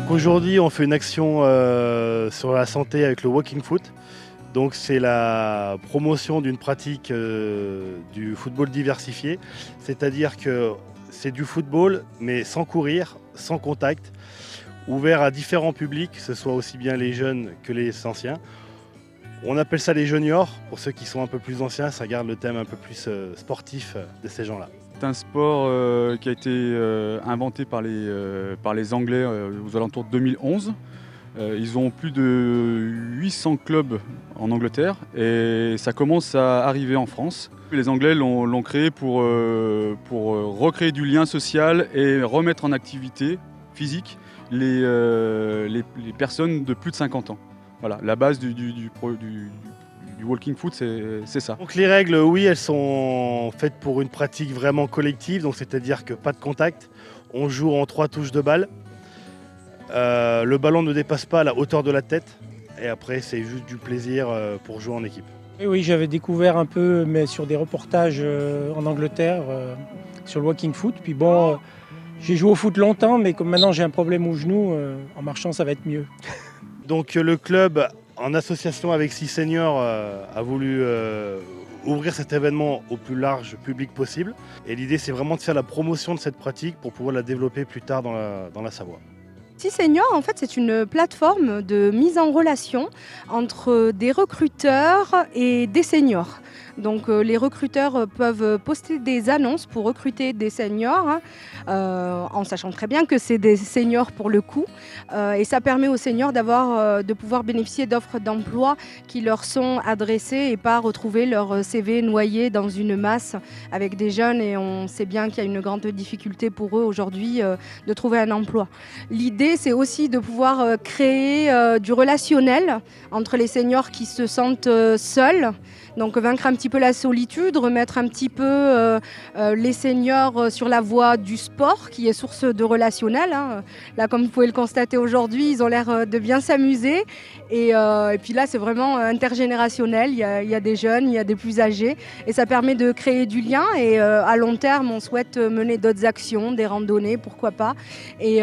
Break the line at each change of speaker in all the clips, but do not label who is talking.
Aujourd'hui, on fait une action sur la santé avec le walking foot. Donc, c'est la promotion d'une pratique du football diversifié. C'est-à-dire que c'est du football, mais sans courir, sans contact, ouvert à différents publics, que ce soit aussi bien les jeunes que les anciens. On appelle ça les juniors. Pour ceux qui sont un peu plus anciens, ça garde le thème un peu plus sportif de ces gens-là.
C'est un sport qui a été inventé par les Anglais aux alentours de 2011. Ils ont plus de 800 clubs en Angleterre et ça commence à arriver en France. Les Anglais l'ont créé pour recréer du lien social et remettre en activité physique les personnes de plus de 50 ans. Voilà, la base du walking foot, c'est ça.
Donc les règles, oui, elles sont faites pour une pratique vraiment collective, donc c'est-à-dire que pas de contact. On joue en 3 touches de balle. Le ballon ne dépasse pas la hauteur de la tête. Et après, c'est juste du plaisir pour jouer en équipe.
Oui, j'avais découvert un peu, mais sur des reportages en Angleterre, sur le walking foot. Puis bon, j'ai joué au foot longtemps, mais comme maintenant j'ai un problème au genou, en marchant ça va être mieux.
Donc le club, en association avec 6 seniors, a voulu ouvrir cet événement au plus large public possible. Et l'idée, c'est vraiment de faire la promotion de cette pratique pour pouvoir la développer plus tard dans la Savoie.
Six Seniors, en fait, c'est une plateforme de mise en relation entre des recruteurs et des seniors. Donc les recruteurs peuvent poster des annonces pour recruter des seniors, en sachant très bien que c'est des seniors pour le coup. Et ça permet aux seniors de pouvoir bénéficier d'offres d'emploi qui leur sont adressées et pas retrouver leur CV noyé dans une masse avec des jeunes. Et on sait bien qu'il y a une grande difficulté pour eux aujourd'hui de trouver un emploi. L'idée, c'est aussi de pouvoir créer du relationnel entre les seniors qui se sentent seuls. Donc vaincre un petit peu la solitude, remettre un petit peu les seniors sur la voie du sport qui est source de relationnel. Là, comme vous pouvez le constater aujourd'hui, ils ont l'air de bien s'amuser. Et puis là, c'est vraiment intergénérationnel. Il y a des jeunes, il y a des plus âgés. Et ça permet de créer du lien. Et à long terme, on souhaite mener d'autres actions, des randonnées, pourquoi pas. Et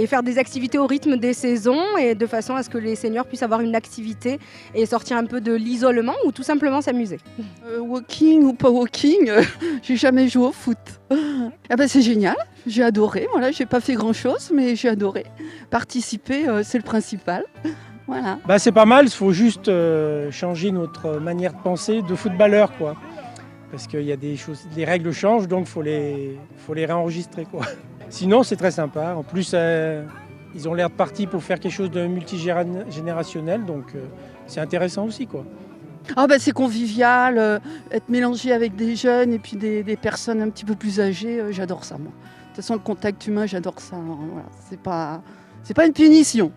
faire des activités au rythme des saisons et de façon à ce que les seniors puissent avoir une activité et sortir un peu de l'isolement ou tout simplement s'amuser.
Walking ou pas walking, j'ai jamais joué au foot. Ah ben c'est génial, j'ai adoré. Voilà, j'ai pas fait grand chose, mais j'ai adoré. Participer, c'est le principal. Voilà.
Bah, c'est pas mal, il faut juste changer notre manière de penser de footballeur, quoi. Parce qu'il y a des choses, les règles changent, donc faut les réenregistrer, quoi. Sinon, c'est très sympa. En plus, ils ont l'air de partis pour faire quelque chose de multigénérationnel, donc c'est intéressant aussi, quoi.
Ah ben c'est convivial, être mélangé avec des jeunes et puis des personnes un petit peu plus âgées, j'adore ça moi. De toute façon le contact humain, j'adore ça. Alors, voilà, c'est pas une punition.